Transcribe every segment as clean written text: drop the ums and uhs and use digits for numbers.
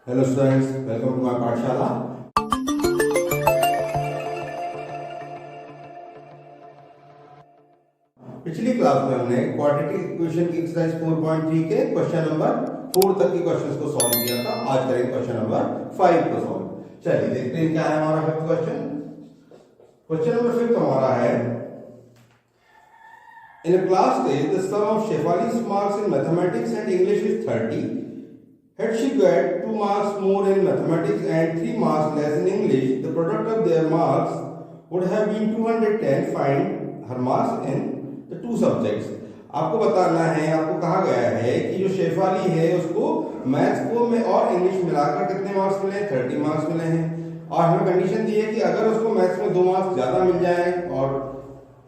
Hello students, welcome to my Pathshala. पिछली class में हमने क्वाड्रेटिक इक्वेशन की एक्सरसाइज 4.3 के क्वेश्चन नंबर 4 तक के क्वेश्चंस को सॉल्व किया था। आज करेंगे क्वेश्चन नंबर 5 को सॉल्व। चलिए देखते हैं क्या है हमारा फिफ्थ क्वेश्चन। क्वेश्चन नंबर 5 हमारा है, in a class test the sum of Shefali's marks in mathematics and English is 30. Had she got 2 marks more in mathematics and 3 marks less in English, the product of their marks would have been 210. Find her marks in the two subjects. आपको बताना है, आपको कहा गया है कि जो शेफाली है उसको मैथ्स को में और इंग्लिश मिलाकर कितने मार्क्स मिले हैं? 30 मार्क्स मिले हैं। और हमें कंडीशन दी है कि अगर उसको मैथ्स में 2 मार्क्स ज्यादा मिल जाए और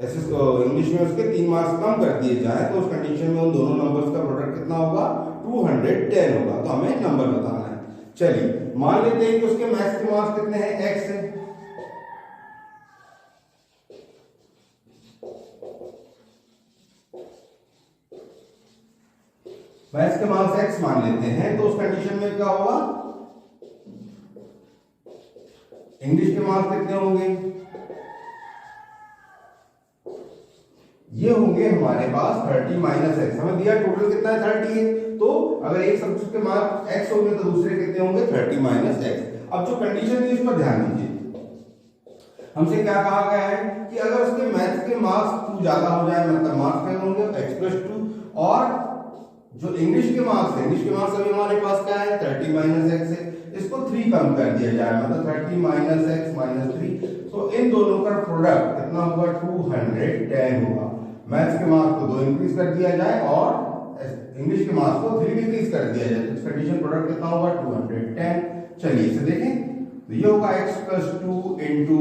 ऐसे इंग्लिश में उसके 3 मार्क्स कम कर दिए जाए तो उस कंडीशन में उन दोनों नंबर्स का प्रोडक्ट कितना होगा? 210 होगा। तो हमें नंबर बताना है। चलिए मान लेते हैं कि उसके मैथ्स के मार्क्स कितने हैं? x है। मैथ्स के मार्क्स x मान लेते हैं तो उस कंडीशन में क्या होगा? इंग्लिश के मार्क्स कितने होंगे? ये होंगे हमारे पास 30 माइनस एक्स। हमें दिया टोटल कितना है? 30 है। तो अगर एक सब्जेक्ट के मार्क्स x होंगे तो दूसरे कितने होंगे? 30 माइनस एक्स। अब जो कंडीशन थी उस पर ध्यान दीजिए। हमसे क्या कहा गया है कि अगर उसके मैथ्स के मार्क्स 2 ज्यादा हो जाए, मतलब मार्क्स क्या होंगे? x+2। और जो इंग्लिश के मार्क्स है, इंग्लिश के मार्क्स अभी हमारे पास क्या है? 30 माइनस एक्स है। इसको 3 कम कर दिया जाए, मतलब 30 माइनस एक्स माइनस 3। तो इन दोनों का प्रोडक्ट कितना होगा? 210 होगा। मैथ्स के मार्क्स को 2 इंक्रीज कर दिया जाए और इंग्लिश के मार्क्स को 3 डिक्रीज कर दिया जाए, तो कंडीशन प्रोडक्ट कितना होगा? 210। चलिए इसे देखें तो ये होगा x+2 इंटू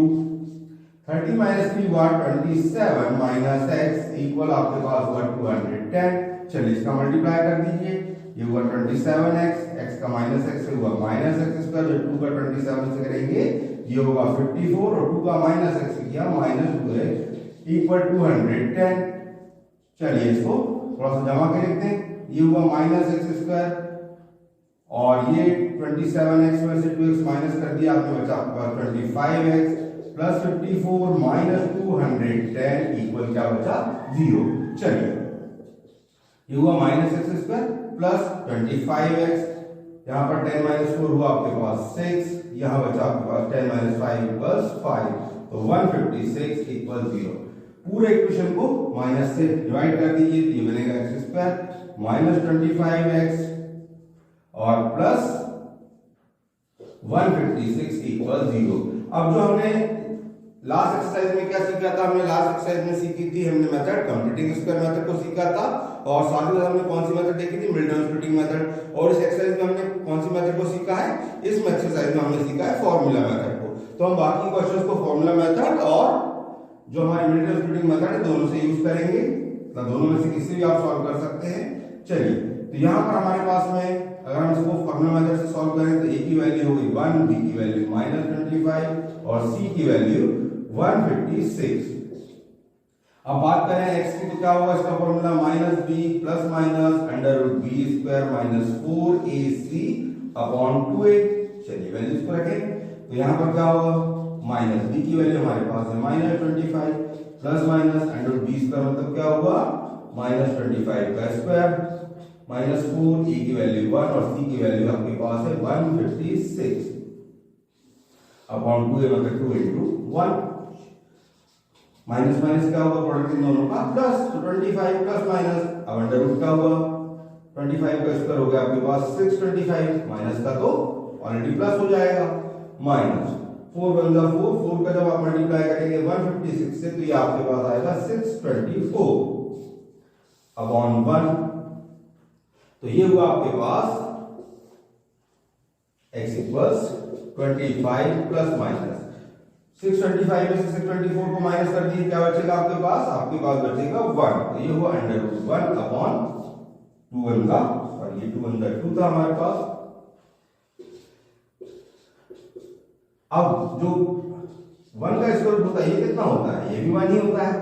30 माइनस 3 हुआ 27 माइनस x इक्वल आपके पास हुआ 210। चलिए इसका मल्टीप्लाई कर दीजिए। ये हुआ 27x, x का माइनस x से हुआ माइनस x स्क्वायर, जो 2 का 27 से करेंगे ये होगा 54 और 2 का माइनस x किया माइनस 2x इक्वल 210। चलिए इसको थोड़ा सा जमा के लिखते हैं। ये हुआ माइनस एक्स स्क्वायर और ये 27x में से 2x माइनस कर दिया, आपने बचा आपके पास 25x प्लस 54 माइनस 210 इक्वल क्या बचा? 0। चलिए ये हुआ minus x square plus 25x, यहाँ पर 10 माइनस 4 हुआ आपके पास 6, यहाँ बचा आपके पास 10 माइनस 5 इक्वल्स 5, तो 156 इक्वल 0। पूरे इक्वेशन को माइनस से डिवाइड कर दीजिए तो ये बनेगा एक्स स्क्वायर माइनस 25x और प्लस 156 इक्वल 0। अब जो हमने लास्ट एक्सरसाइज में क्या सीखा था? हमने लास्ट एक्सरसाइज में सीखी थी, हमने मेथड कंप्लीटिंग स्क्वायर मेथड को सीखा था और साथ ही साथ हमने कौन सी मेथड देखी थी? Milton splitting method. और इस एक्सरसाइज में हमने कौन सी मेथड को सीखा है? इस एक्सरसाइज में हमने सीखा है फॉर्मूला मेथड को। तो हम बाकी क्वेश्चंस को फॉर्मूला मेथड और जो हमारी मिल्टन स्प्लिटिंग मेथड है दोनों से यूज करेंगे, तो दोनों में से किसी भी आप सॉल्व कर सकते हैं। चलिए तो यहाँ पर हमारे पास में अगर हम इसको फॉर्मूला मेथड से सॉल्व करें तो a की वैल्यू होगी 1, b की वैल्यू -25 और c की वैल्यू 156। अब बात करें x की तो क्या होगा? इसका formula -b plus minus √b square minus 4ac upon 2a। चलिए वैल्यूज को रखें तो यहाँ पर क्या होगा? माइनस b की वैल्यू हमारे पास है -25 प्लस माइनस √b स्क्वायर मतलब क्या होगा? -25 का स्क्वायर माइनस 4, e की वैल्यू 1 और c की वैल्यू आपके पास है 156 अपॉन 2a मतलब 2 इंटू 1। माइनस माइनस क्या होगा? प्रोडक्ट इन दोनों का प्लस, तो 25 प्लस माइनस, अब अंडर रूट क्या होगा? 25 का स्क्वायर हो गया आपके पास 625, माइनस का तो ऑलरेडी प्लस हो जाएगा, माइनस 4 वन जा 4, 4 का जब आप मल्टीप्लाई करेंगे 156 से तो ये आपके पास आएगा 624 अपॉन 1। तो ये हुआ आपके पास x इक्वल्स 25 प्लस माइनस 625 में से 624 को माइनस कर दिए, क्या बचेगा आपके पास? आपके पास बचेगा 1। तो ये हुआ अंडर रूट 1 अपॉन 2 वन का, और ये 2 वन का 2 था हमारे पास। अब जो 1 का स्क्वायर रूट होता है ये कितना होता है? ये भी 1 ही होता है।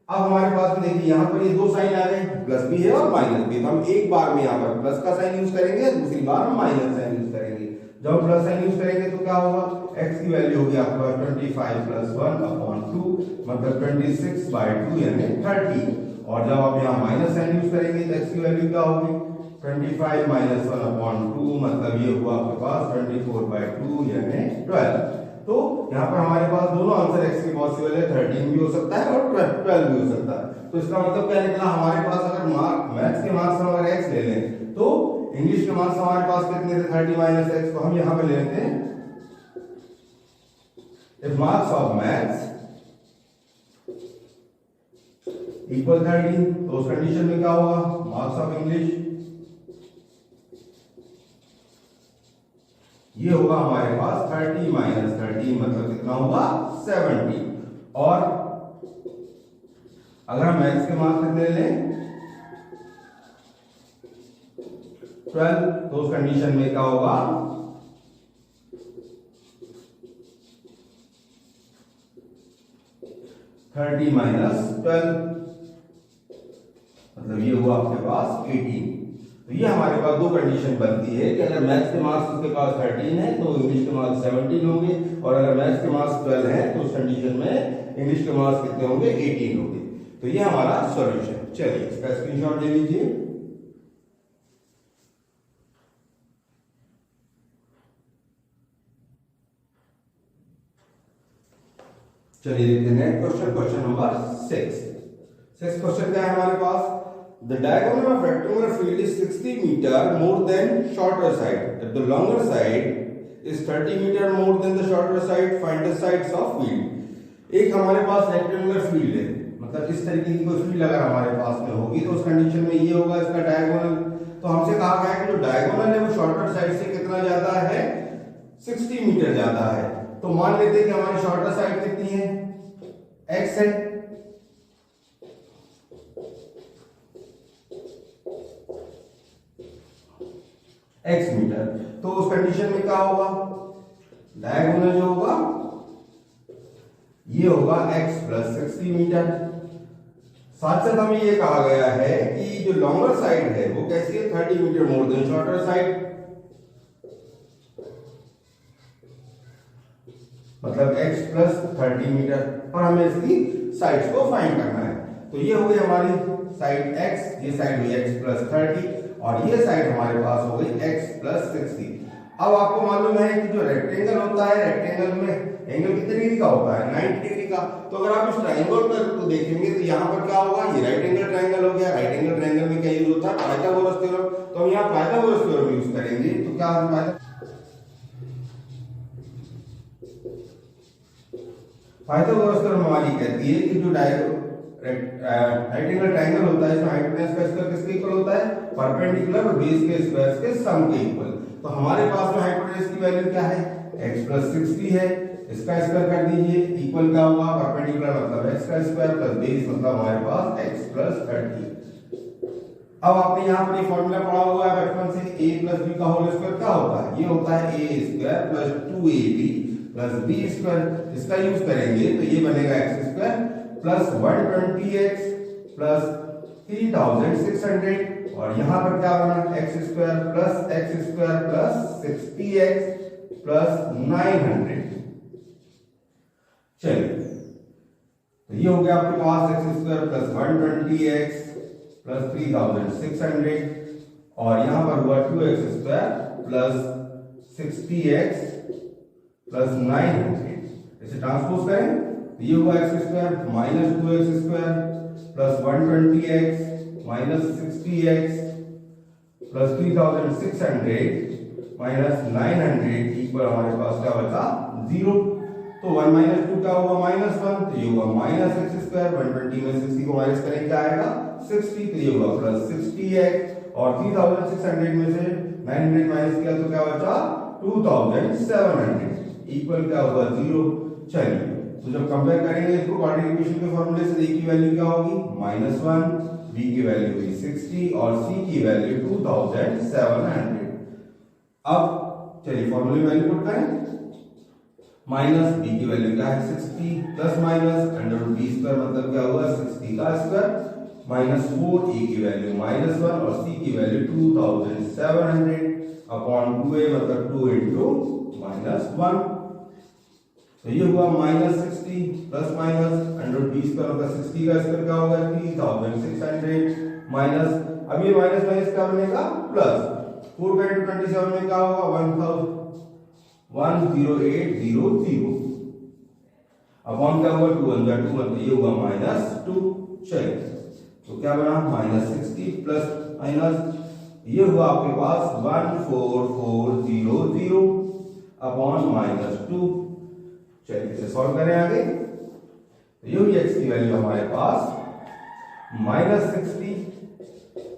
अब हमारे पास में देखिए यहाँ पर ये दो साइन आ गए, प्लस भी है और माइनस भी, तो हम एक बार में यहाँ पर प्लस का साइन यूज करेंगे, दूसरी बार में माइनस साइन यूज करेंगे। जब हम प्लस साइन यूज करेंगे तो क्या होगा, x की वैल्यू होगी आपके पास 25 प्लस 1/2 मतलब 26/2 यानी 30, और जब आप यहाँ माइनस साइन यूज करेंगे तो x की वैल्यू क्या होगी 25 माइनस 1/2 मतलब ये हुआ आपके पास 24/2 यानी 12। तो यहाँ पर हमारे पास दोनों आंसर x के पॉसिबल है, 13 भी हो सकता है और 12 भी हो सकता है। तो इसका मतलब क्या निकला, हमारे पास अगर मैथ्स के मार्क्स हम अगर x ले लें तो इंग्लिश के मार्क्स हमारे पास कितने थे 30 माइनस x, तो हम यहाँ पे ले लेते हैं if marks of maths equal 30, तो उस कंडीशन में क्या होगा, मार्क्स ऑफ इंग्लिश ये होगा हमारे पास 30 माइनस 30 मतलब कितना होगा 70, और अगर हम मैथ्स के मार्क्स कितने लें 12, तो उस कंडीशन में क्या होगा 30 माइनस 12 मतलब ये हुआ आपके पास 18। तो ये हमारे पास दो कंडीशन बनती है कि अगर मैथ्स के मार्क्स उसके पास 13 है तो इंग्लिश के मार्क्स 17 होंगे, और अगर मैथ्स के मार्क्स 12 है तो उस कंडीशन में इंग्लिश के मार्क्स कितने होंगे 18 होंगे। तो ये हमारा सॉल्यूशन। चलिए इसका स्क्रीनशॉट ले लीजिए। चलिए देखते हैं क्वेश्चन, क्वेश्चन नंबर 6 क्वेश्चन क्या है हमारे पास, the diagonal of rectangular field is 60 meter more than shorter side, if the longer side is 30 meter more than the shorter side, find the sides of field। एक हमारे पास rectangular field है, मतलब इस तरीके की कोई फील्ड अगर हमारे पास में होगी तो उस कंडीशन में ये होगा इसका डायगोनल। तो हमसे कहा गया है कि जो डायगोनल है वो शॉर्टर साइड से कितना ज्यादा है 60 मीटर ज्यादा है। तो मान लेते हैं कि हमारी शॉर्टर साइड कितनी है x है, x मीटर, तो उस कंडीशन में क्या होगा डायगोनल जो होगा ये होगा x प्लस 60 मीटर। साथ साथ हमें ये कहा गया है कि जो लॉन्गर साइड है वो कैसी है 30 metre more than shorter side, मतलब x प्लस 30 मीटर, और हमें इसकी साइड्स को फाइंड करना है। तो ये हो गई हमारी साइड x, ये साइड हुई x प्लस 30 और ये साइड हमारे पास हो गई x प्लस 60। अब आपको मालूम है कि जो रेक्टेंगल होता है रेक्टेंगल में एंगल कितने डिग्री का होता है 90 डिग्री का। तो अगर आप इस ट्रायंगल को देखेंगे तो यहाँ पर क्या होगा, ये राइट एंगल ट्रायंगल हो गया। राइट एंगल ट्रायंगल में क्या यूज होता है पाइथागोरस थ्योरम, तो हम यहाँ पाइथागोरस थ्योरम यूज करेंगे। तो क्या पाइथागोरस थ्योरम हमारी कहती है कि जो राइट एंगल ट्रायंगल होता है इसमें हाइपोटेनस का स्क्वायर किसके इक्वल होता है परपेंडिकुलर और बेस के स्क्वायर्स के सम के इक्वल। तो हमारे पास में हाइपोटेनस की वैल्यू क्या है x प्लस 60 है, इसका स्क्वायर कर दीजिए, इक्वल क्या होगा परपेंडिकुलर मतलब x का स्क्वायर प्लस बेस मतलब हमारे पास x प्लस 30। अब आपने यहाँ पर ये फॉर्मूला पढ़ा हुआ है बचपन से, a प्लस b का होल स्क्वायर क्या होता है, ये होता है a square plus 2ab plus b square. इसका यूज करेंगे तो ये बनेगा x square plus 120x plus 3600, और यहाँ पर क्या बना x square plus 60x plus 900। चलिए तो ये हो गया आपके पास x square plus 120x plus 3600, और यहाँ पर हुआ 2x square plus 60x plus 900। इसे ट्रांसपोज करें तो ये हुआ x square minus 2x square plus 120x minus 60x plus 3600 minus 900 equal हमारे पास क्या बचा 0। तो 1 माइनस 2 क्या होगा -1, तो ये हुआ माइनस x स्क्वायर, 120 में 60 को माइनस करें क्या आएगा 60, तो ये हुआ प्लस 60x, और 3600 में से 900 माइनस किया तो क्या बचा 2700 इक्वल क्या होगा 0। चलिए तो जब कंपेयर करेंगे इसको क्वाड्रेटिक इक्वेशन के फॉर्मूले से, a की वैल्यू क्या होगी -1, b की वैल्यू हुई 60 और c की वैल्यू 2700। अब चलिए फॉर्मूले में वैल्यू पुट करें, माइनस बी की वैल्यू क्या है 60 plus minus under root B square मतलब क्या हुआ 60 का स्क्वायर माइनस 4 ए की वैल्यू -1 और सी की वैल्यू 2700 अपॉन 2a मतलब 2 इंटू -1। तो ये हुआ -60 plus minus under root B square मतलब 60 का स्क्वायर क्या होगा 3600 माइनस अब ये माइनस माइनस क्या बनेगा प्लस 4 का इंटू 27 में क्या होगा 10800 अपॉन क्या हुआ 2 अंदर 2 मतलब ये हुआ -2। चलिए तो क्या बना -60 प्लस माइनस ये हुआ आपके पास 14400 अपॉन -2। चलिए इसे सॉल्व करें आगे तो ये हुई x की वैल्यू हमारे पास -60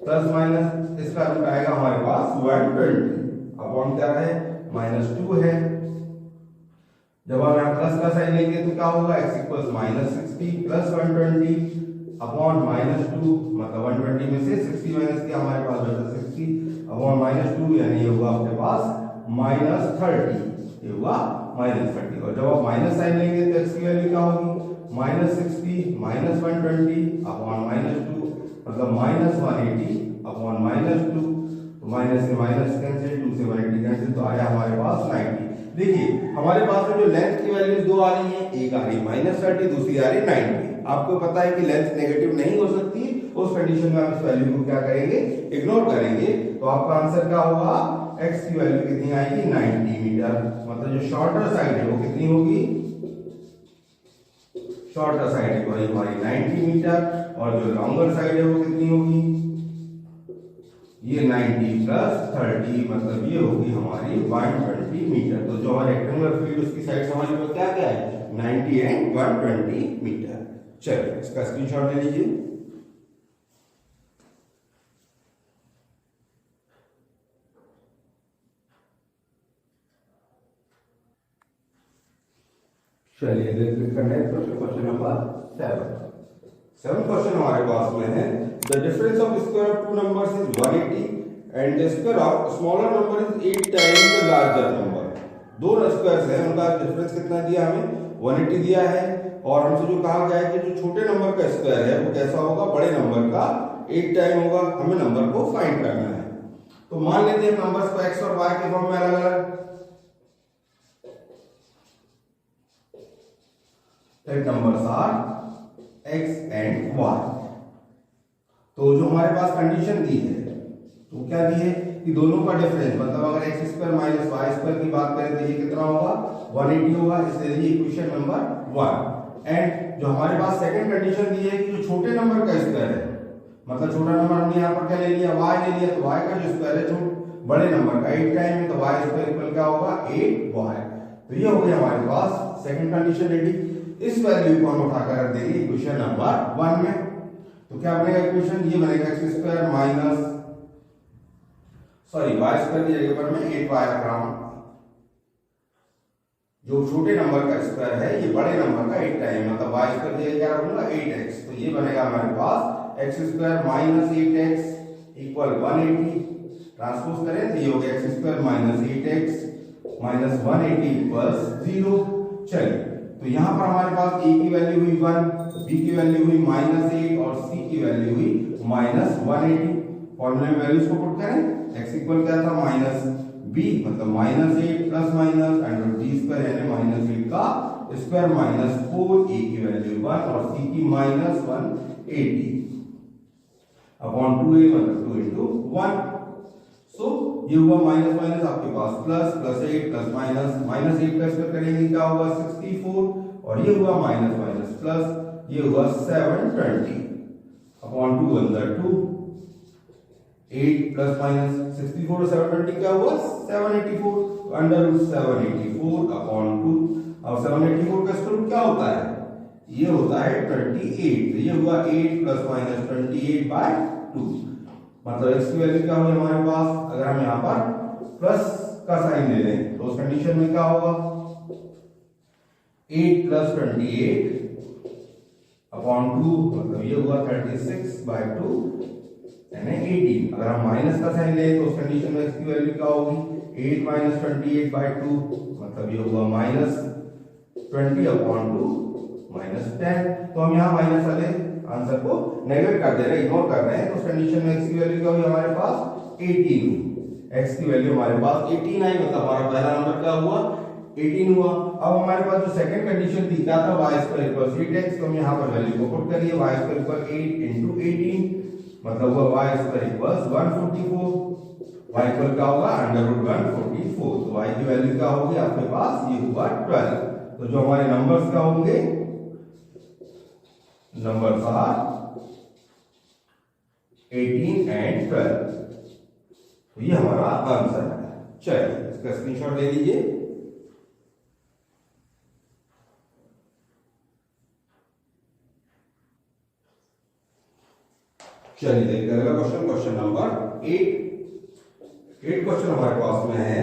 प्लस माइनस इसका रूट आएगा हमारे पास 120 अपॉन क्या है -2 है। जब हम यहाँ प्लस का साइन लेंगे तो क्या होगा x इक्वल्स -60 प्लस 120 अपॉन -2 मतलब 120 में से 60 माइनस किया हमारे पास बचा 60 अपॉन -2 यानी ये हुआ आपके पास -30 ये हुआ -30 और जब आप माइनस साइन लेंगे तो x की वैल्यू क्या होगी -60 -120 अपॉन -2 मतलब -180 अपॉन -2 तो माइनस से माइनस कैंसिल 2 से 180 कैंसिल तो आया हमारे पास 90। देखिए हमारे पास में जो लेंथ की वैल्यूज दो आ रही हैं एक आ रही -30 दूसरी आ रही 90। आपको पता है कि लेंथ नेगेटिव नहीं हो सकती उस कंडीशन में आप इस वैल्यू को क्या करेंगे इग्नोर करेंगे तो आपका आंसर क्या होगा x की वैल्यू कितनी आएगी 90 मीटर मतलब जो शॉर्टर साइड है वो कितनी होगी शॉर्टर साइड है वही हमारी 90 मीटर और जो लॉन्गर साइड है वो कितनी होगी ये 90 प्लस 30 मतलब ये होगी हमारी 120 मीटर। तो जो हमारे रेक्टेंगुलर फील्ड उसकी साइड हमारे पास क्या क्या है 90 एंड 120 मीटर। चलिए इसका स्क्रीनशॉट ले लीजिए। चलिए क्लिक करने क्वेश्चन नंबर 7 क्वेश्चन हमारे पास में है the difference of square of two numbers is 180 and the square of smaller number is 8 times the larger number. दो स्क्वायर्स हैं उनका डिफरेंस कितना दिया हमें 180 दिया है और हमसे जो कहा गया है कि जो छोटे नंबर का स्क्वायर है वो कैसा होगा बड़े नंबर का 8 टाइम होगा हमें नंबर को फाइंड करना है। तो मान लेते हैं नंबर्स को x और y के फॉर्म में अलग अलग numbers are x and y। तो जो हमारे पास कंडीशन दी है तो क्या दी है कि दोनों का डिफरेंस मतलब अगर x square minus y square की बात करें तो ये कितना होगा 180 होगा इसलिए ये इक्वेशन नंबर 1। एंड जो हमारे पास सेकंड कंडीशन दी है कि जो छोटे नंबर का स्क्वायर है मतलब छोटा नंबर हमने यहाँ पर क्या ले लिया y ले लिया तो y का जो स्क्वायर है बड़े नंबर का 8 टाइम में तो y स्क्वायर इक्वल क्या होगा 8y। तो ये हो गया हमारे पास सेकंड कंडीशन रेडी। इस वैल्यू को हम उठाकर रख देंगे इक्वेशन नंबर 1 में। तो क्या बनेगा इक्वेशन ये बनेगा x square minus sorry y square की जगह पर मैं 8y रख रहा हूं। जो छोटे नंबर का स्क्वायर है ये बड़े नंबर का 8 टाइम मतलब y स्क्वायर की जगह क्या रखूंगा 8x। तो ये बनेगा हमारे पास x square minus 8x equal 180 transpose करें तो ये हो गया x square minus 8x minus 180 equals 0। चलिए तो यहां पर हमारे पास a की वैल्यू हुई 1 b की वैल्यू हुई -8 और c की वैल्यू हुई -180। फॉर्मूले में वैल्यूज को पुट करें x इक्वल क्या था माइनस b मतलब -8 plus minus under b square यानी -8 का स्क्वायर माइनस 4 a की वैल्यू 1 और c की -180 अपॉन 2a मतलब 2 into 1। सो ये हुआ माइनस माइनस आपके पास प्लस प्लस 8 प्लस माइनस -8 का स्क्वायर करेंगे क्या होगा 64 और ये हुआ माइनस माइनस प्लस ये हुआ 720 अपॉन 2 अंदर 2 8 प्लस माइनस 64 720 क्या हुआ 784 अंडर रूट 784 अपॉन 2। अब 784 का स्क्वायर रूट क्या होता है ये होता है 28। तो ये हुआ 8 प्लस माइनस 28 बाय 2 मतलब x की वैल्यू क्या हुई हमारे पास अगर हम यहाँ पर प्लस का साइन ले लें तो उस कंडीशन में क्या होगा 8 प्लस 28 अपॉन 2 मतलब ये हुआ 36 बाय 2 यानी 18। अगर हम माइनस का साइन लें तो उस कंडीशन में x की वैल्यू क्या होगी 8 माइनस 28 बाय 2 मतलब ये होगा माइनस 20/2 -10। तो हम यहाँ माइनस वाले आंसर को नेगलेक्ट कर दे रहे हैं, इग्नोर कर रहे हैं। तो इस कंडीशन में x की वैल्यू क्या हुई हमारे पास 18। x की वैल्यू हमारे पास 18 आई, मतलब हमारा पहला नंबर क्या हुआ 18 हुआ। अब हमारे पास जो सेकंड कंडीशन थी क्या था y² = 8x। तो हम यहाँ पर वैल्यू को पुट करिए, y² = 8 × 18 मतलब हुआ y² = 144। y इक्वल क्या होगा √144। तो y की वैल्यू क्या होगी आपके पास, ये हुआ 12। तो जो हमारे नंबर्स क्या होंगे, नंबर्स आर 18 एंड 12। तो ये हमारा आंसर है। चलिए इसका स्क्रीनशॉट ले लीजिए। चलिए देखते हैं अगला क्वेश्चन, क्वेश्चन नंबर 8 क्वेश्चन हमारे पास में है।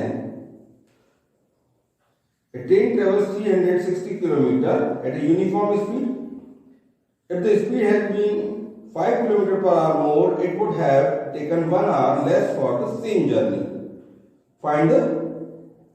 A train travels 360 km at a uniform speed. If the speed had been 5 km per hour more, it would have taken 1 hour less for the same journey. Find the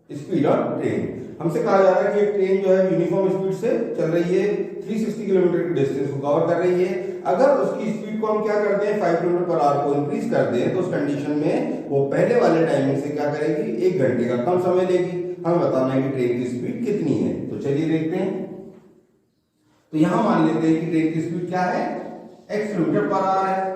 speed of train. हमसे कहा जा रहा है कि एक train जो है uniform speed से चल रही है, 360 किलोमीटर की डिस्टेंस को कवर कर रही है। अगर उसकी स्पीड को हम क्या करते हैं 5 किलोमीटर पर आवर को इंक्रीज कर दें, तो उस कंडीशन में वो पहले वाले टाइमिंग से क्या करेगी, 1 घंटे का कम समय लेगी। हमें बताना है कि ट्रेन की स्पीड कितनी है। तो चलिए देखते हैं। तो यहां मान लेते हैं कि ट्रेन की स्पीड क्या है, x किलोमीटर पर आवर है।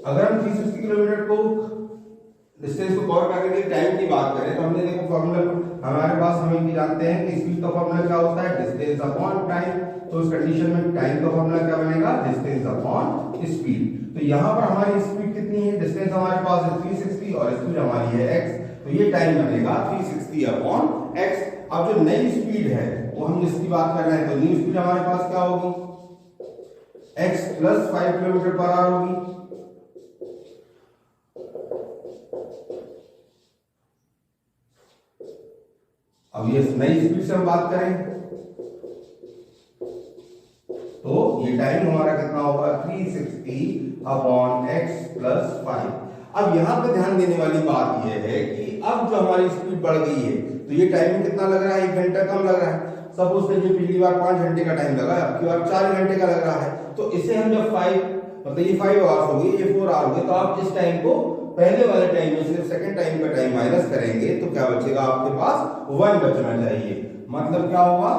अगर हम 360 किलोमीटर को डिस्टेंस को कवर करने के टाइम की बात करें, तो हमने देखो फॉर्मूला हमारे पास हम भी जानते हैं कि स्पीड का फॉर्मूला क्या होता है, डिस्टेंस अपॉन टाइम। तो इस कंडीशन में टाइम का फॉर्मूला क्या बनेगा, डिस्टेंस अपॉन स्पीड। तो यहाँ पर हमारी स्पीड कितनी है, डिस्टेंस हमारे पास है 360 और स्पीड हमारी है x। तो ये टाइम बनेगा 360/x। अब जो नई स्पीड है वो हम जिसकी बात कर रहे हैं, तो न्यू स्पीड हमारे पास क्या होगी, x + 5 किलोमीटर पर आवर होगी। अब ये नई स्पीड से हम बात करें तो ये टाइम हमारा कितना होगा 360/x + 5। अब यहां पे ध्यान देने वाली बात यह है कि अब जो हमारी स्पीड बढ़ गई है, तो ये टाइम कितना लग रहा है, 1 घंटा कम लग रहा है। सपोज कीजिए पिछली बार 5 घंटे का टाइम लगा, अब की बार 4 घंटे का लग रहा है। तो इसे हम जब 5 मतलब ये 5 आवर्स हो गई, ये 4 आवर हो गए, तो आप इस टाइम को पहले वाले टाइम में से सेकंड टाइम का टाइम माइनस करेंगे तो क्या बचेगा आपके पास 1 बचना चाहिए। मतलब क्या होगा,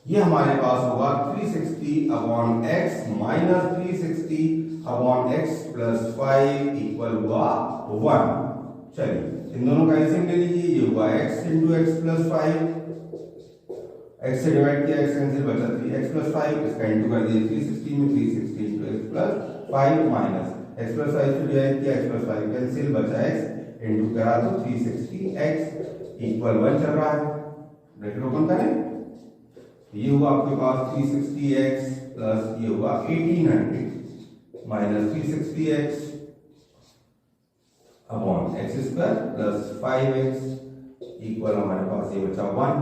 ये हमारे पास होगा 360/x - 360/x + 5 इक्वल हुआ 1। चलिए इन दोनों का एलसीएम ले लीजिए, ये हुआ x × x + 5। x से डिवाइड किया, x कैंसिल बचा 3x + 5, इसका इंटू कर दिए 360 में, 360 × x + 5 माइनस x + 5 से डिवाइड किया, x + 5 कैंसिल बचा x इंटू करा तो 360x = 1 चल रहा है। ब्रैकेट ओपन करें, ये हुआ आपके पास 360x प्लस ये हुआ 1800 minus 360x upon x² plus 5x equal हमारे पास ये बचा 1।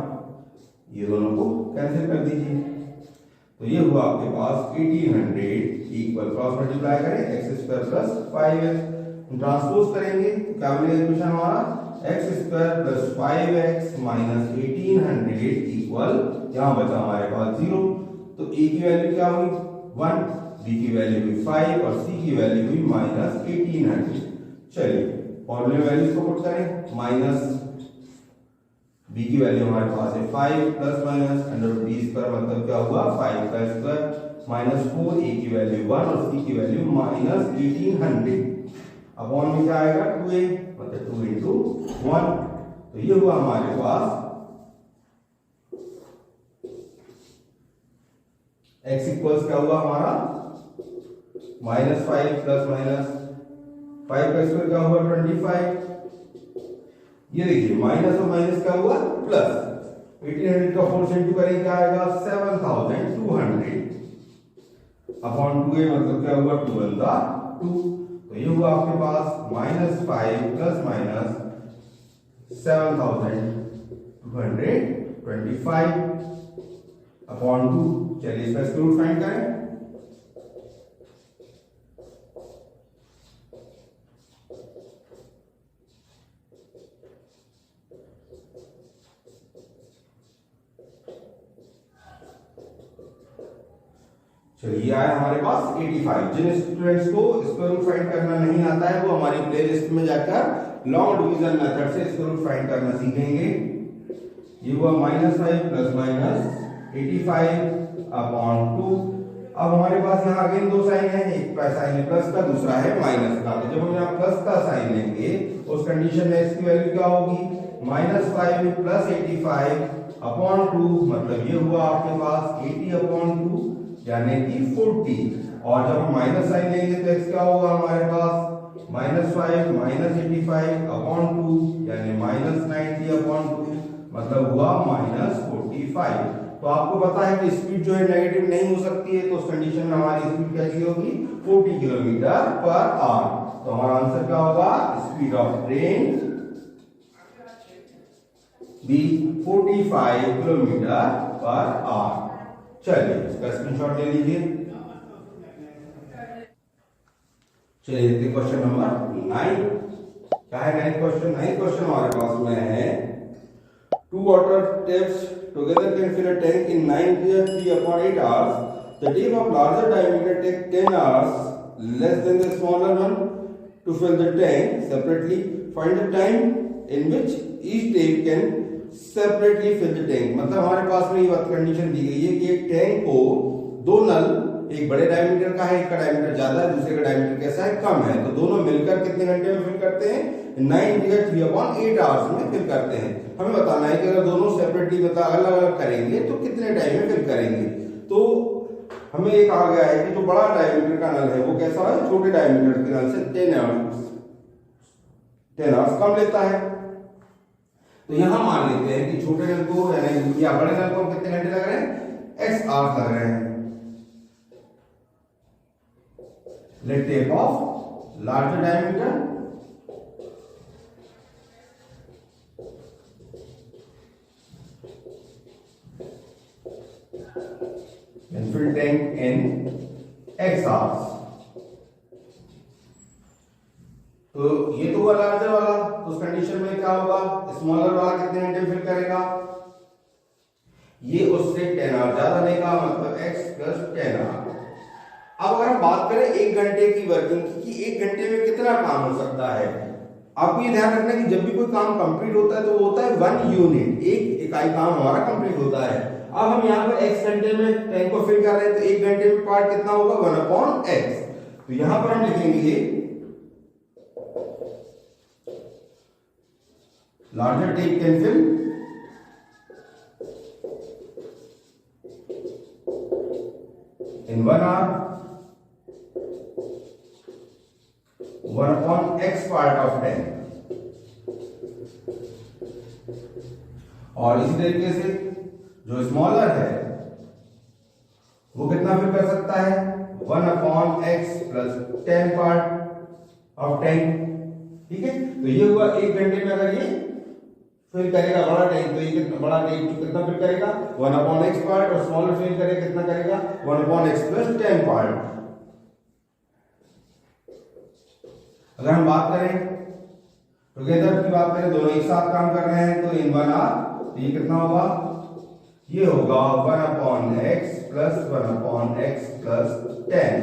ये दोनों को कैंसिल कर दीजिए, तो ये हुआ आपके पास 1800 इक्वल क्रॉस मल्टीप्लाई करें x² प्लस 5x ट्रांसपोज करेंगे तो क्या मिलेगा इक्वेशन हमारा x² plus 5x minus 1800 equal यहां बचा हमारे पास 0। तो a की वैल्यू क्या हुई 1, b की वैल्यू हुई 5 और c की वैल्यू हुई माइनस 1800। चलिए फॉर्मूले में वैल्यूज को पुट करें, माइनस b की वैल्यू हमारे पास है 5 प्लस माइनस √b² मतलब क्या हुआ 5 का स्क्वायर माइनस 4, a की वैल्यू 1 और c की वैल्यू माइनस 1800 अपॉन में क्या आएगा 2a मतलब 2 × 1। तो ये हुआ हमारे पास x इक्वल्स क्या हुआ हमारा -5 प्लस माइनस 5 का स्क्वायर क्या हुआ 25। ये देखिए माइनस और माइनस क्या हुआ प्लस, 1800 का 4 से इंटू करेंगे क्या आएगा 7200 अपॉन 2a मतलब क्या हुआ 2 × 2। तो ये हुआ आपके पास -5 प्लस माइनस 7225 अपॉन 2। चलिए इसका स्क्वायर रूट फाइंड करें। चलिए आया हमारे पास 85। जिन स्टूडेंट्स को स्क्वायर रूट फाइंड करना नहीं आता है वो हमारी प्लेलिस्ट में जाकर लॉन्ग डिवीजन मेथड से स्क्वायर रूट फाइंड करना सीखेंगे। ये हुआ -5 प्लस माइनस 85 अपॉन 2। अब हमारे पास यहाँ अगेन दो साइन है, एक का साइन है प्लस का, दूसरा है माइनस का। तो जब हम यहाँ प्लस का साइन लेंगे उस कंडीशन में इसकी वैल्यू क्या होगी, -5 प्लस 85 अपॉन 2, मतलब ये हुआ आपके पास 80 अपॉन 2 यानी कि 40। और जब हम माइनस साइन लेंगे तो x क्या होगा हमारे पास, -5 माइनस 85 अपॉन 2 यानी -90 अपॉन 2, मतलब हुआ -45। तो आपको पता है कि स्पीड जो है नेगेटिव नहीं हो सकती है, तो उस कंडीशन में हमारी स्पीड कैसी होगी, 40 किलोमीटर पर आवर। तो हमारा आंसर क्या होगा, speed of train be 45 kilometre per hour. चलिए इसका स्क्रीनशॉट ले लीजिए। चलिए देखते क्वेश्चन नंबर 9 क्या है। 9 क्वेश्चन हमारे पास में है, 2 water taps together can fill a tank in 9 years 3/8 hours. The tap of larger diameter take 10 hours less than the smaller one to fill the tank separately. Find the time in which each tap can separately fill the tank. मतलब हमारे पास में ये बात condition दी गई है कि एक टैंक को दो नल, एक बड़े डायमीटर का है, एक का डायमीटर ज्यादा है, दूसरे का डायमीटर कैसा है, कम है, तो दोनों मिलकर कितने घंटे में फिल करते हैं, 9 × 3/8 आवर्स में फिल करते हैं। हमें बताना है कि अगर दोनों सेपरेटली अलग अलग करेंगे तो कितने टाइम में फिल करेंगे। तो हमें ये कहा गया है कि जो बड़ा डायमीटर का नल है वो कैसा है, छोटे डायमीटर के नल से 10 आवर्स कम लेता है। तो यहां मान लेते हैं कि छोटे नल को यानी या बड़े नल को कितने घंटे लग रहे हैं, x आवर्स लग रहे हैं। Let tap of larger diameter and fill tank in x hours। तो ये तो हुआ लार्जर वाला, तो उस कंडीशन में क्या होगा, स्मॉलर वाला कितने घंटे में फिल करेगा, ये उससे 10 आवर ज्यादा लेगा, मतलब x + 10 आवर। अब अगर हम बात करें 1 घंटे की वर्किंग की, कि 1 घंटे में कितना काम हो सकता है, आपको ये ध्यान रखना कि जब भी कोई काम कंप्लीट होता है तो वो होता है 1 यूनिट, एक इकाई काम हमारा कंप्लीट होता है। अब हम यहाँ पर x घंटे में टैंक को फिल कर रहे हैं, तो 1 घंटे में पार्ट कितना होगा, 1/x। तो यहां पर हम लिखेंगे larger tank can fill in 1 hour 1/x part of tank। और इसी तरीके से जो स्मॉलर है वो कितना फिल कर सकता है, 1/x + 10 पार्ट ऑफ टैंक। ठीक है, तो ये हुआ 1 घंटे में अगर ये फिल करेगा बड़ा टैंक, तो ये कितना बड़ा टैंक कितना फिल करेगा, 1/x पार्ट, और स्मॉलर फिल करेगा कितना करेगा, 1/x + 10 पार्ट। अगर हम बात करें टुगेदर की बात करें, दोनों एक साथ काम कर रहे हैं, तो इन 1 आवर, तो ये कितना होगा, ये होगा 1/x + 1/x + 10,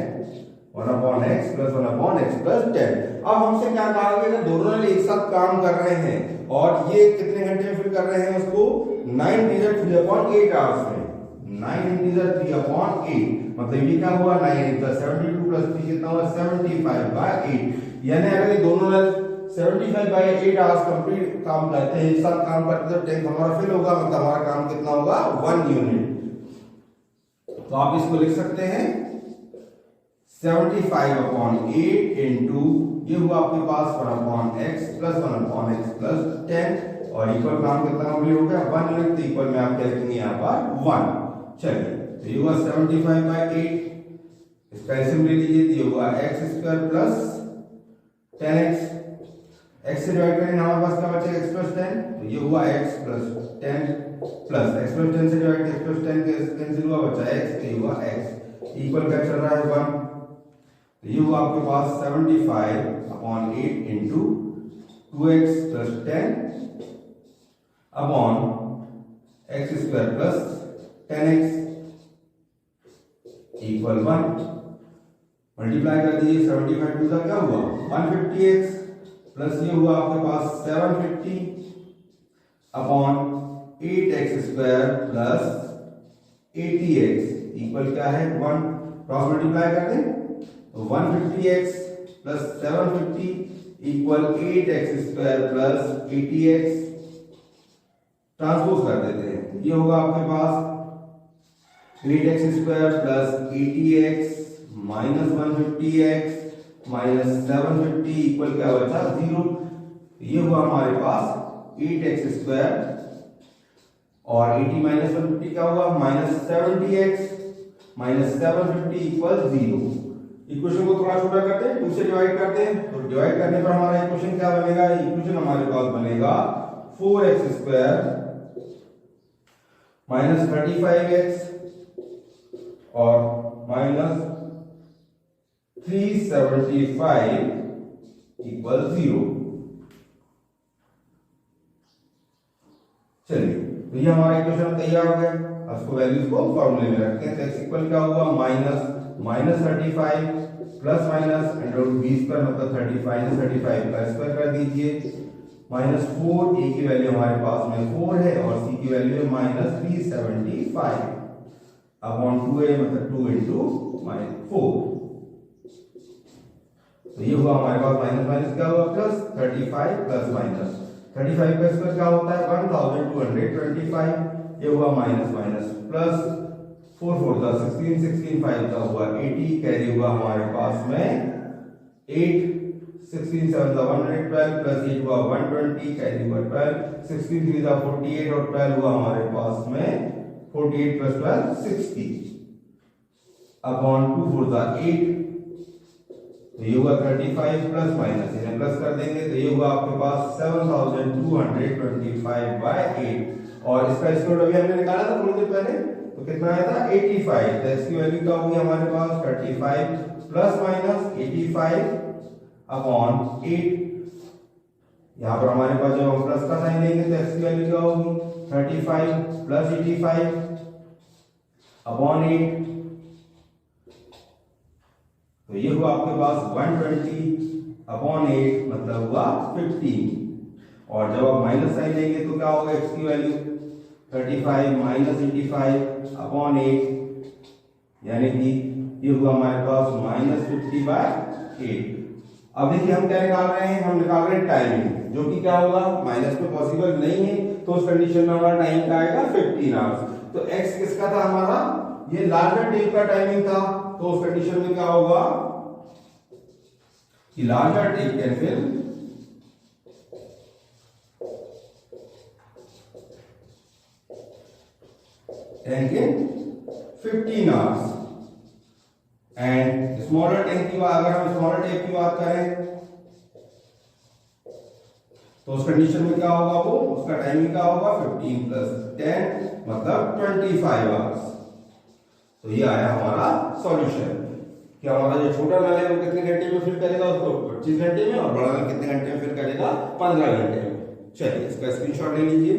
1/x + 1/x + 10। अब हमसे क्या कहा गया, दोनों ने एक साथ काम कर रहे हैं और ये कितने घंटे में फिल कर रहे हैं उसको, 9 × 3/8 आवर्स में, 9 × 3/8, मतलब ये क्या हुआ, 9 × 72 + 3 कितना हुआ, 75/8। यानी अगर ये दोनों ने 75/8 आवर्स कंप्लीट काम करते हैं, एक साथ काम करते हैं, तो टैंक हमारा फिल होगा, मतलब हमारा काम कितना होगा, 1 यूनिट। तो आप इसको लिख सकते हैं 75/8 इनटू, ये हुआ आपके पास 1/x + 1/x + 10, और इक्वल काम कितना कंप्लीट हो गया, 1 यूनिट। तो इक्वल में आप क्या लिखेंगे यहाँ पर 1। चलिए, तो ये हुआ 75/8, इसका एल्सियम ले लीजिए, तो ये हुआ x² + 10x, x से डिवाइड करेंगे हमारे पास क्या बचेगा x प्लस 10, तो ये हुआ x plus 10 plus x plus 10 से डिवाइड x प्लस 10 कैंसिल हुआ, बचा x, तो ये हुआ x इक्वल क्या चल रहा है 1, तो ये हुआ आपके पास 75 upon 8 into 2x plus 10 upon x square plus 10x equal 1, multiply कर दीजिए 75 टू का क्या हुआ 150x प्लस ये हुआ आपके पास 750 upon 8x square plus 80x equal क्या है 1, क्रॉस मल्टीप्लाई कर दें तो 150x plus 750 equal 8x square plus 80x, transpose कर देते हैं, ये होगा आपके पास 8x square plus 80x minus 150x minus 750 equal क्या बचा 0, ये हुआ हमारे पास 8x स्क्वायर और 80 माइनस 150 क्या हुआ minus 70x minus 750 equal 0। Equation को थोड़ा छोटा करते हैं, 2 से डिवाइड करते हैं, तो डिवाइड करने पर हमारा इक्वेशन क्या बनेगा, इक्वेशन हमारे पास बनेगा 4x स्क्वायर माइनस 35x और माइनस 375 इक्वल 0। चलिए तो ये हमारा इक्वेशन तैयार हो गया, अब इसको वैल्यूज को फॉर्मूले में रखते हैं, तो x इक्वल क्या हुआ minus 35 plus minus under root b square मतलब 35 का स्क्वायर कर दीजिए माइनस 4, a की वैल्यू हमारे पास में 4 है और c की वैल्यू है माइनस 375 अपॉन 2a मतलब 2 इंटू माइनस 4, तो ये हुआ हमारे पास माइनस माइनस क्या हुआ प्लस 35 प्लस माइनस 35 का स्क्वायर क्या होता है 1225, ये हुआ माइनस माइनस प्लस 4 4 का 16 16 5 का हुआ 80, कैरी हुआ हमारे पास में 8 16 7 का 112 प्लस 8 हुआ 120, कैरी हुआ 12 16 3 का 48 और 12 हुआ हमारे पास में 48 प्लस 12 60 अपॉन 2 4 का 8, तो ये हुआ 35 प्लस माइनस इन्हें प्लस कर देंगे, तो ये हुआ आपके पास 7225 बाय 8 और इसका स्क्वायर अभी हमने निकाला था थोड़ी देर पहले, तो कितना आया था 85, तो इसकी वैल्यू क्या होगी हमारे पास 35 प्लस माइनस 85 अपॉन 8, यहाँ पर हमारे पास जब हम प्लस का साइन देंगे तो x की वैल्यू क्या होगी 35 प्लस 85 अपॉन 8, तो ये हुआ आपके पास 120 अपॉन 8 मतलब हुआ 15, और जब आप माइनस साइन लेंगे तो क्या होगा x की वैल्यू 35 माइनस 85 अपॉन 8 यानी कि ये हुआ हमारे पास माइनस 50 बाय 8। अब देखिए हम क्या निकाल रहे हैं, हम निकाल रहे हैं टाइमिंग, जो कि क्या होगा माइनस में पॉसिबल नहीं है, तो उस कंडीशन में हमारा टाइम का आएगा 15 आवर्स। तो x किसका था हमारा, ये लार्जर टेप का टाइमिंग था, तो उस कंडीशन में क्या होगा कि larger tap can fill tank in 15 hours and smaller tank की बात, अगर हम स्मॉलर टेप की बात करें तो उस कंडीशन में क्या होगा, वो उसका टाइमिंग क्या होगा 15 प्लस 10 मतलब 25 आवर्स। तो ये आया हमारा सॉल्यूशन कि हमारा जो छोटा नल है वो कितने घंटे में फिल करेगा, उसको 25 घंटे में, और बड़ा नल कितने घंटे में फिल करेगा 15 घंटे में। चलिए इसका स्क्रीनशॉट ले लीजिए।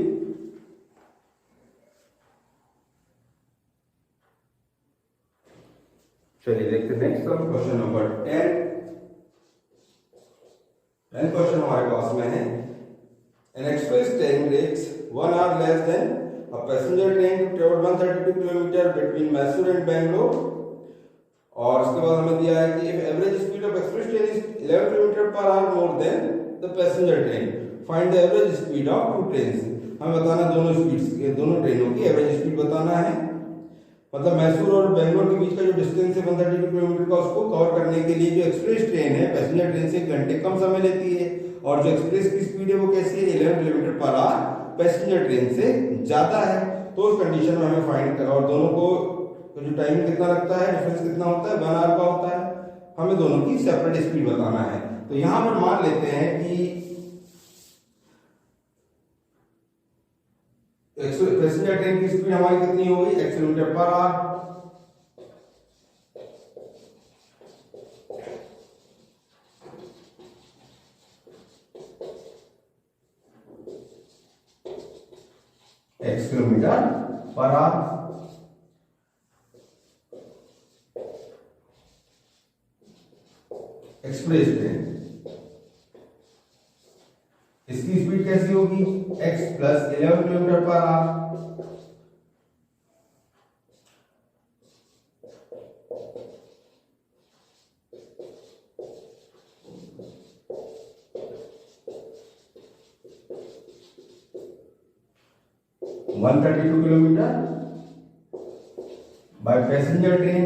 चलिए देखते हैं नेक्स्ट क्वेश्चन नंबर 10 क्वेश्चन हमारे पास में है, an express train takes 1 hour less than a passenger train to travel 132 kilometre between Mysore and Bangalore, और उसके बाद हमें दिया है कि if average speed of express train is 11 kilometre per our more than the passenger train, find the average speed of two trains। हमें बताना दोनों स्पीड्स, दोनों ट्रेनों की एवरेज स्पीड बताना है, मतलब मैसूर और बेंगलोर के बीच का जो डिस्टेंस है 132 किलोमीटर का, उसको कवर करने के लिए जो एक्सप्रेस ट्रेन है पैसेंजर ट्रेन से 1 घंटे कम समय लेती है, और जो एक्सप्रेस की स्पीड है वो कैसी है 11 kilometre per our passenger train से ज्यादा है। तो उस कंडीशन में हमें फाइंड करना, और दोनों को तो जो टाइम कितना लगता है, डिफरेंस कितना होता है 1 आवर का होता है, हमें दोनों की सेपरेट स्पीड बताना है। तो यहां पर मान लेते हैं कि पैसेंजर ट्रेन की स्पीड हमारी कितनी होगी, 1 kilometre per our. Kilometre per our. Express train इसकी स्पीड कैसी होगी, x plus 11 kilometre per our. One 132 kilometre by passenger train.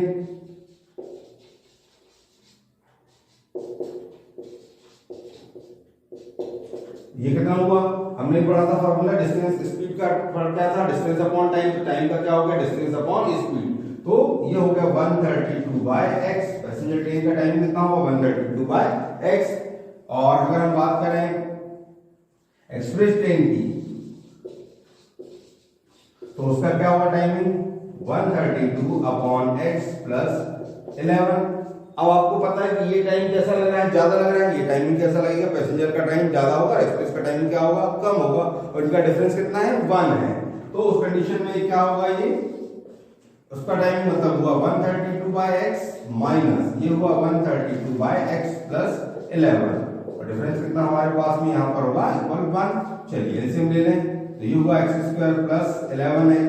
ये कितना हुआ, हमने पढ़ा था फॉर्मूला डिस्टेंस स्पीड का, फर्क क्या था, डिस्टेंस अपॉन टाइम। तो टाइम का क्या हो गया, डिस्टेंस अपॉन स्पीड। तो ये हो गया 132 बाय x। पैसेंजर ट्रेन का टाइम कितना हुआ, 132 बाय x। और अगर हम बात करें एक्सप्रेस ट्रेन की तो उसका क्या हुआ टाइमिंग, 132 अपॉन x प्लस 11। अब आपको पता है कि ये टाइम कैसा लग रहा है, ज्यादा लग रहा है। ये टाइमिंग कैसा लगेगा, पैसेंजर का टाइम ज्यादा होगा, एक्सप्रेस का टाइमिंग क्या होगा, कम होगा। और इनका डिफरेंस कितना है, 1 है। तो उस कंडीशन में क्या होगा, ये उसका टाइमिंग मतलब हुआ 132 बाय x माइनस ये हुआ 132 बाय x प्लस 11। और डिफरेंस कितना हमारे पास में यहाँ पर होगा, इक्वल 1। चलिए एलसीएम ले लें। तो ये हुआ x square plus 11x।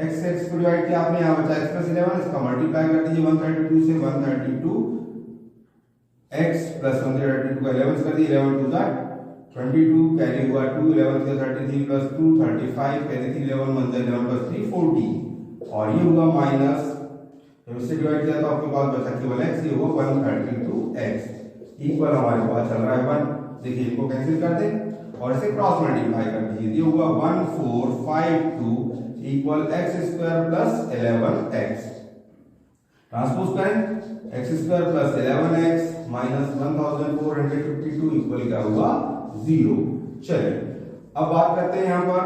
x को डिवाइड किया आपने, यहाँ बचा x प्लस 11, इसका मल्टीप्लाई कर दीजिए 132 से। 132 x प्लस 132 को 11 कर दिए, 11 टू ज़ा 22, कैरी हुआ 2, 11 से 33 प्लस 2 35, कैरी थी 11 1 11 प्लस 3 40। और ये हुआ माइनस, जब इससे डिवाइड किया तो आपके पास बचा केवल x, ये हुआ 132x इक्वल हमारे पास चल रहा है 1। देखिए इनको कैंसिल कर दें और इसे क्रॉस मल्टीप्लाई कर दीजिए। ये हुआ 1452 equal x square plus 11x। Transpose करें, x square plus 11x minus 1452 equal क्या हुआ, 0। चलिए अब बात करते हैं यहाँ पर,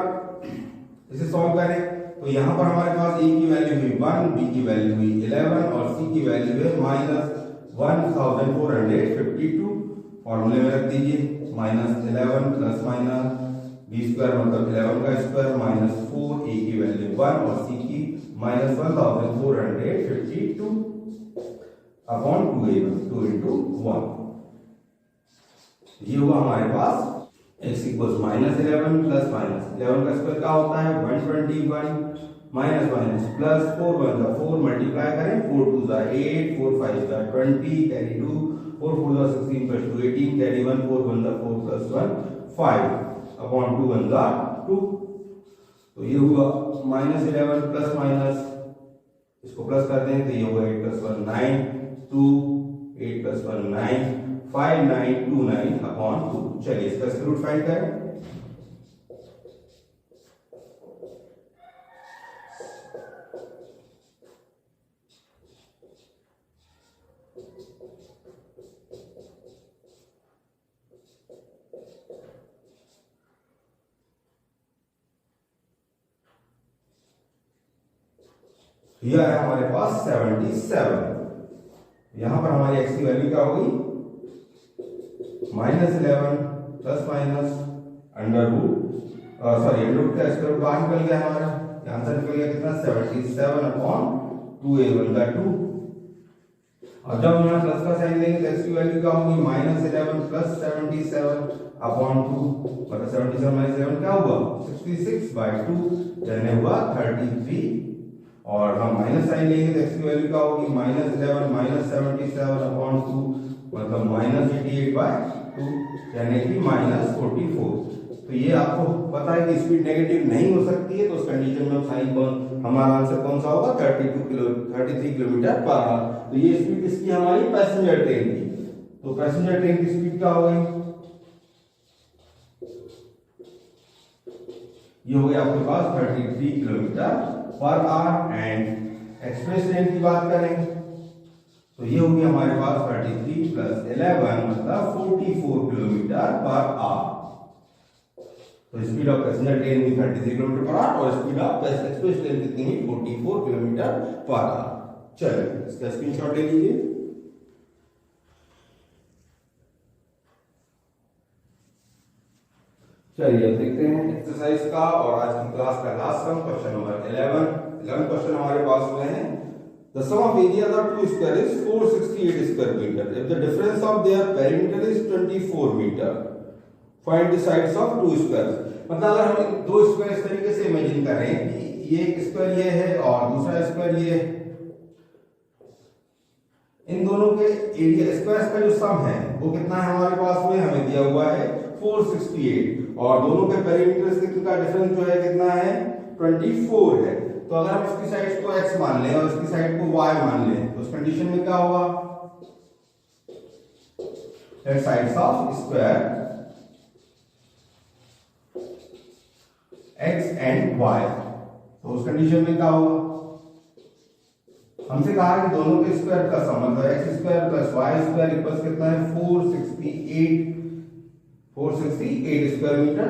इसे सॉल्व करें। तो यहाँ पर हमारे पास a की वैल्यू हुई 1, b की वैल्यू हुई 11 और c की वैल्यू है माइनस 1452। फॉर्मूले में रख दीजिए, minus 11 plus minus b square मतलब 11 का स्क्वायर माइनस 4, a की वैल्यू 1 और c की माइनस 1452 अपॉन 2 इंटू 1। ये हुआ हमारे पास x equals minus 11 plus minus 11 का स्क्वायर क्या होता है, 121 माइनस माइनस प्लस 4 1 जा 4 मल्टीप्लाई करें, 4 2 जा 8 4 5 जा 20 कैरी 2 4 4 जा 16 प्लस 2 18 कैरी 1 4 1 जा 4 प्लस 1 5 अपॉन 2 1 जा 2। तो ये हुआ माइनस 11 प्लस माइनस, इसको प्लस कर दें तो ये हुआ 8 प्लस 1 9 2 8 प्लस 1 9 5 9 2 9 अपॉन 2। चलिए इसका स्क्वायर रूट फाइंड करें। यह है हमारे पास 77। यहां पर हमारी x की वैल्यू क्या होगी, minus 11 plus minus under root under root का स्क्वायर रूट बाहर निकल गया हमारा, आंसर निकल गया कितना 77 अपॉन 2 a1 का 2। और जब हम यहाँ प्लस का साइन लेंगे तो x की वैल्यू क्या होगी, माइनस 11 प्लस 77 अपॉन 2 मतलब 77 माइनस 11 क्या हुआ 66 बाय 2 यानी हुआ 33। और हम माइनस साइन लेंगे तो x की वैल्यू क्या होगी, माइनस 11 माइनस 77 अपॉन 2 मतलब माइनस 88 बाय 2 यानी कि माइनस 44। तो ये आपको पता है कि स्पीड नेगेटिव नहीं हो सकती है, तो उस कंडीशन में साइन कौन हमारा आंसर कौन सा होगा 33 किलोमीटर पर आवर। तो ये स्पीड किसकी, हमारी पैसेंजर ट्रेन की। तो पैसेंजर ट्रेन की स्पीड क्या हो गई, ये हो गया आपके पास 33 kilometre per our. And express train की बात करें तो ये होगी हमारे पास 33 प्लस 11 मतलब 44 किलोमीटर पर आवर। तो स्पीड ऑफ पैसेंजर ट्रेन भी 33 किलोमीटर पर आवर और स्पीड ऑफ एक्सप्रेस ट्रेन कितनी हुई 44 किलोमीटर पर आवर। चलिए इसका स्क्रीनशॉट ले लीजिए। चलिए अब देखते हैं एक्सरसाइज का और आज की क्लास का last sum question number 11 question हमारे पास में है। The sum of area of two square is 468 square meter. If the difference of their perimeter is 24 meter, find the sides of two squares. मतलब अगर हम दो स्क्वायर इस तरीके से इमेजिन करें कि ये एक स्क्वायर ये है और दूसरा स्क्वायर ये है, इन दोनों के एरिया स्क्वायर का जो सम है वो कितना है हमारे पास में हमें दिया हुआ है 468 और दोनों के पेरीमीटर का डिफरेंस जो है कितना है 24 है। तो अगर हम इसकी साइड को x मान लें और इसकी साइड को y मान लें तो उस कंडीशन में क्या होगा, let sides of square x and y, तो उस कंडीशन में क्या होगा, हमसे कहा कि दोनों के स्क्वायर का सम मतलब x square plus y square equals कितना है 468 स्क्वायर मीटर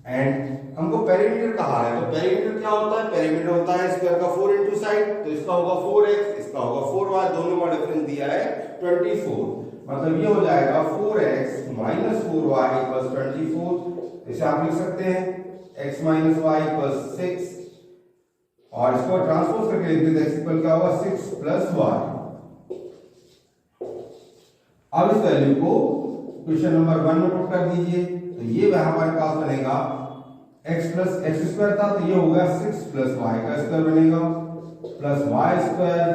एंड हमको पेरीमीटर कहा है। तो पेरीमीटर क्या होता है, पेरीमीटर होता है स्क्वायर का 4 इनटू साइड, तो इसका होगा 4x इसका होगा 4y, दोनों का डिफरेंस दिया है 24, मतलब ये हो जाएगा 4x माइनस 4y इक्वल्स 24। इसे आप लिख सकते हैं x माइनस y इक्वल्स 6 और इसको ट्रांसपोज करके लिख देते हैं x इक्वल क्या होगा 6 प्लस y। अब इस वैल्यू को क्वेश्चन नंबर 1 में पुट कर दीजिए, तो ये हमारे पास बनेगा x प्लस एक्स स्क्वायर था तो ये होगा 6 प्लस y का स्क्वायर बनेगा प्लस y स्क्वायर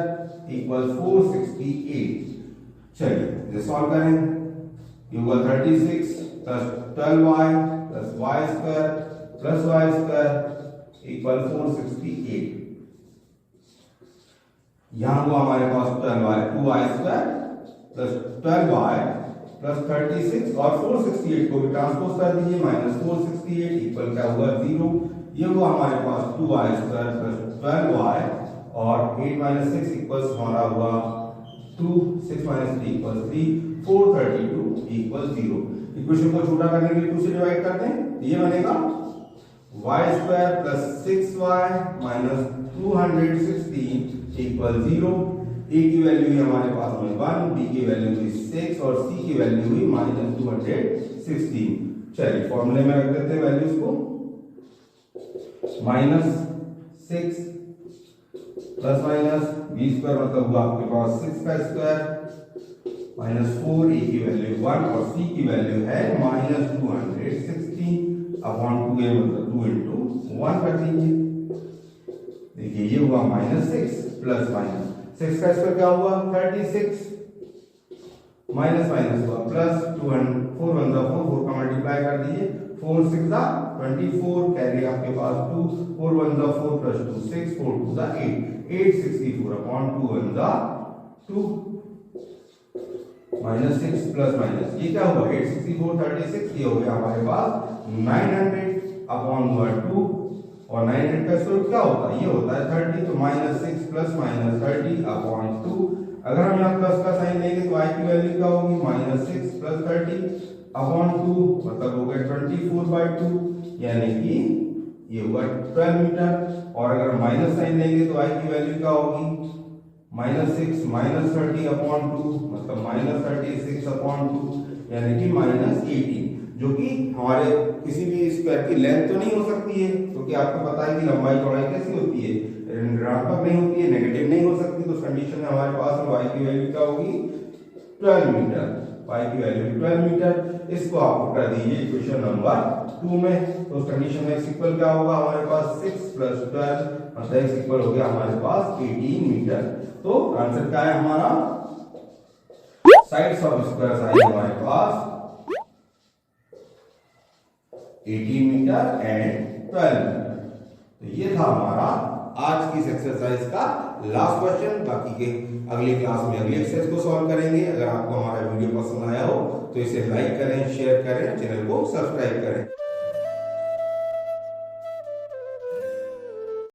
इक्वल 468। चलिए इसे सॉल्व करें, ये होगा 36 plus 12y plus y square plus y square equal 468। यहां हुआ हमारे पास 12y 2y square plus 12y plus 36 और 468 को भी ट्रांसपोज कर दीजिए माइनस 468 इक्वल क्या हुआ 0। ये हुआ हमारे पास 2y स्क्वायर प्लस 12y और 8 माइनस 6 इक्वल्स हमारा हुआ 2, 6 माइनस 3 इक्वल्स 3, 432 इक्वल 0। इक्वेशन को छोटा करने के लिए 2 से डिवाइड करते हैं, ये बनेगा y square plus 6y minus 216 equal 0। a की वैल्यू है हमारे पास में 1, b की वैल्यू हुई 6 और c की वैल्यू हुई माइनस 216। चलिए फॉर्मूले में रख देते हैं वैल्यूज को, minus 6 plus minus b square मतलब हुआ आपके पास 6 का स्क्वायर माइनस 4, a की वैल्यू 1 और c की वैल्यू है माइनस 216 अपॉन 2a मतलब 2 इंटू 1 कर दीजिए। देखिए ये हुआ माइनस 6 प्लस माइनस 6 का स्क्वायर क्या हुआ 36 माइनस माइनस हुआ प्लस 4 1 4 का मल्टीप्लाई कर दीजिए 4 6 24 कैरी आपके पास 2 4 1 4 plus 2 6 4 2 8 864 upon 2 1 2 minus 6 plus minus ये क्या हुआ 864 36 ये हो गया हमारे पास 900 अपॉन 2 और 900 का स्क्वायर क्या होता है ये होता है 30, तो माइनस 6 प्लस माइनस 30 अपॉन 2। अगर हम यहाँ प्लस का साइन लेंगे तो y की वैल्यू क्या होगी माइनस 6 प्लस 30 अपॉन 2 मतलब हो गया 24/2 यानी कि ये हुआ 12 मीटर। और अगर माइनस साइन लेंगे तो y की वैल्यू क्या होगी माइनस 6 माइनस 30 अपॉन 2 मतलब माइनस 36 अपॉन 2 यानी कि माइनस 18, जो कि हमारे किसी भी स्क्वायर की लेंथ तो नहीं हो सकती है क्योंकि आपको पता है कि लंबाई चौड़ाई कैसी होती है ऋणात्मक नहीं होती है, नेगेटिव नहीं हो सकती। तो उस कंडीशन में हमारे पास y की वैल्यू क्या होगी 12 मीटर, y की वैल्यू 12 मीटर। इसको आप कर दीजिए इक्वेशन नंबर 2 में, तो उस कंडीशन में x इक्वल क्या होगा हमारे पास 6 प्लस 12 मतलब x इक्वल हो गया हमारे पास 18 मीटर। तो आंसर क्या है हमारा साइड्स ऑफ स्क्वायर्स आए हमारे पास 18 मीटर एंड 12 मीटर। तो ये था हमारा आज की इस एक्सरसाइज का लास्ट क्वेश्चन। बाकी के अगली क्लास में अगली एक्सरसाइज को सॉल्व करेंगे। अगर आपको हमारा वीडियो पसंद आया हो तो इसे लाइक करें, शेयर करें, चैनल को सब्सक्राइब करें।